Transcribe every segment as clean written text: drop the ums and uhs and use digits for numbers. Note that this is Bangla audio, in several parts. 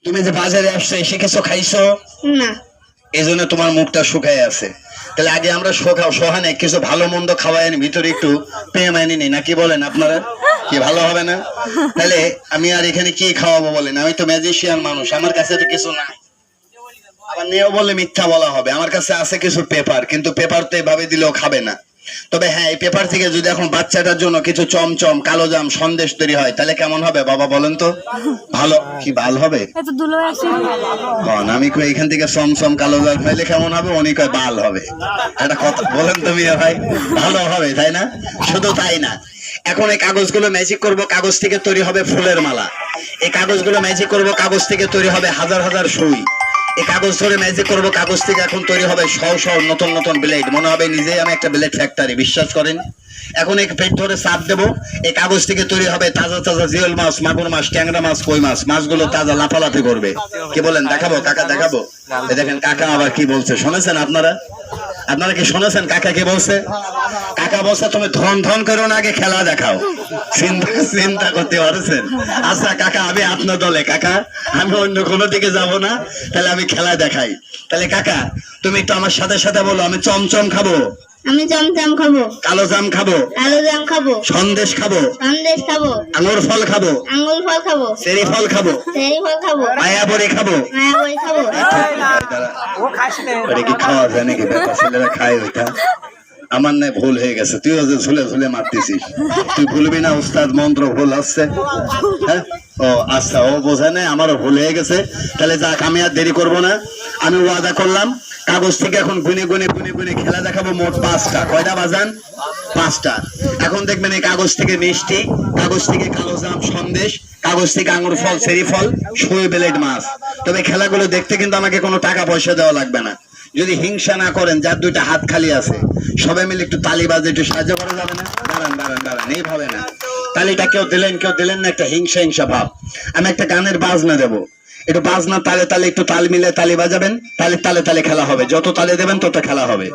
তুমি যে বাজারে আসছো এসে কিছু খাইছো না। এই জন্য তোমার মুখটা শুকায় আছে। তাহলে আগে আমরা সহানে কিছু ভালো মন্দ খাওয়াই ভিতরে একটু প্রেম আনি নি, নাকি বলেন আপনারা? কি ভালো হবে না? তাহলে আমি আর এখানে কি খাওয়াবো বলেন? আমি তো ম্যাজিশিয়ান মানুষ, আমার কাছে তো কিছু নাই। আবার নিয়েও বলে মিথ্যা বলা হবে। আমার কাছে আছে কিছু পেপার, কিন্তু পেপার তো এভাবে দিলেও খাবে না। তবে হ্যাঁ, এই পেপার থেকে যদি এখন বাচ্চাটার জন্য কিছু চমচম কালো জাম সন্দেশ তৈরি হয় তাহলে কেমন হবে বাবা বলেন তো? ভালো কি ভালো হবে? আমি কই এখান থেকে চমচম কালো জাম খাইলে কেমন হবে? উনি কয় বাল হবে। একটা কথা বলেন তুমি ভাই, ভালো হবে তাই না? শুধু তাই না, এখন এই কাগজগুলো ম্যাজিক করব, কাগজ থেকে তৈরি হবে ফুলের মালা। এই কাগজগুলো ম্যাজিক করব, কাগজ থেকে তৈরি হবে হাজার হাজার সুই। এই কাগজ ধরে ম্যাজিক করবো, কাগজ থেকে এখন তৈরি হবে শো নতুন নতুন ব্লেড। মনে হবে নিজেই আমি একটা ব্লেড ফ্যাক্টরি, বিশ্বাস করেন। এখন এক পেট ধরে চাপ দেবো, এই কাগজ থেকে তৈরি হবে তাজা তাজা জিওল মাছ, মাগুর মাছ, ট্যাংরা মাছ, কই মাছ। মাছগুলো তাজা লাফালাফি করবে। কি বলেন? দেখাবো কাকা, দেখাবো। দেখেন কাকা আবার কি বলছে, শুনেছেন আপনারা? আপনারা কি শুনেছেন কাকা কি বলছে? কাকা বলছে তুমি ধন ধন করো না, আগে খেলা দেখাও। চিন্তা করতে পারছেন? আচ্ছা কাকা, আমি আপনার দলে কাকা, আমি অন্য কোনো দিকে যাব না, তাহলে আমি খেলা দেখাই। তাহলে কাকা তুমি একটু আমার সাথে সাথে বলো, আমি চমচম খাবো, আমি চমচম খাবো, কালো জাম খাবো, কালো জাম খাবো, সন্দেশ খাবো, সন্দেশ খাবো, আঙুর ফল খাবো, আঙ্গুর ফল খাবো, চেরি ফল খাবো, চেরি ফল খাবো, মায়াবড়ি খাবো। মায়াবড়ি খাবো। এটা কি খাওয়া যায় নাকি? ছেলেরা খায় ওইটা? আমার না ভুল হয়ে গেছে, তুই ঝুলে ঝুলে মারতেছিস। তুই ভুলবি না উস্তাদ, মন্ত্র ভুল আসছে। হ্যাঁ, ও আচ্ছা, ও বোঝে না, আমারও ভুল হয়ে গেছে। তাহলে যাক, আমি আর দেরি করবো না। আমি ওয়াদা করলাম কাগজ থেকে এখন গুনে গুনে গুনে গুনে খেলা দেখাবো। মোট 5টা। কয়টা বাজান? 5টা। এখন দেখবেন এই কাগজ থেকে মিষ্টি, কাগজ থেকে কালো জাম সন্দেশ, কাগজ থেকে আঙুর ফল, চেরি ফল, সুই ব্লেড মাছ। তবে খেলাগুলো দেখতে কিন্তু আমাকে কোনো টাকা পয়সা দেওয়া লাগবে না। যদি হিংসা না করেন, যার 2টা হাত খালি আছে সবাই মিলে একটু তালি বাজে একটু সাহায্য করা যাবে না? দাঁড়ান দাঁড়ান দাঁড়ান, এইভাবে না। তালিটা কেউ দিলেন কেউ দিলেন না, একটা হিংসা হিংসা ভাব। আমি একটা গানের বাজনা দেবো, একটু বাজনা তালে তালে একটু তাল মিলে তালি বাজাবেন, তালে তালে তালে খেলা হবে। যত তালে দেবেন তত খেলা হবে।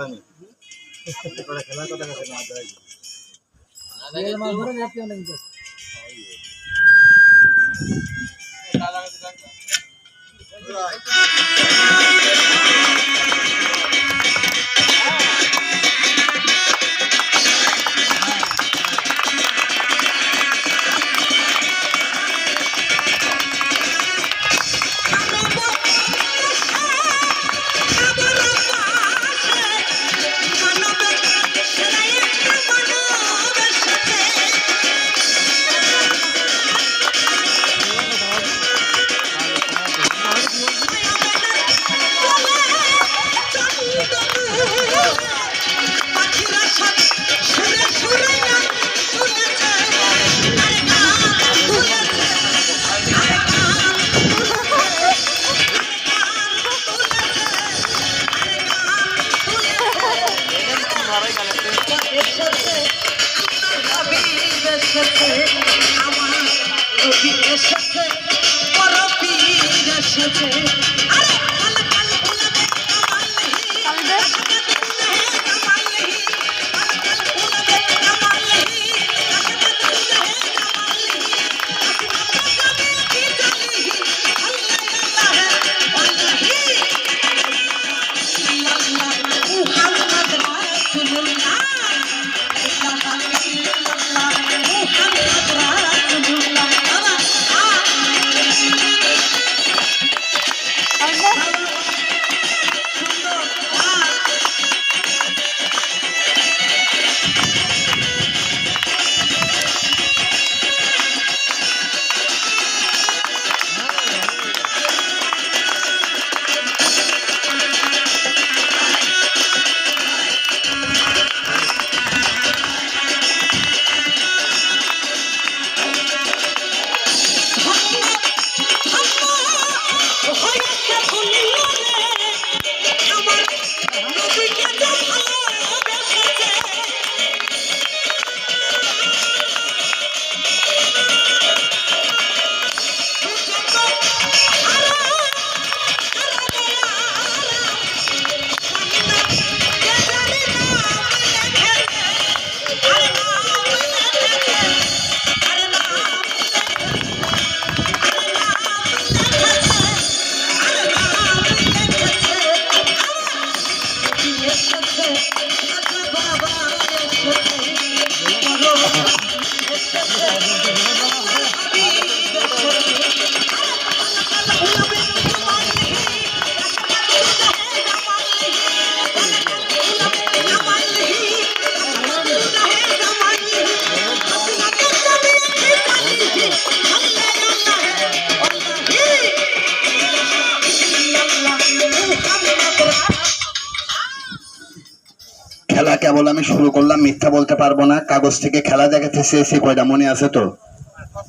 খেলা কেবল আমি শুরু করলাম, মিথ্যা বলতে পারবো না। কাগজ থেকে খেলা দেখাতে চেয়েছি, কয়টা মনে আছে তো?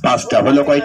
5টা। হলো কয়টা?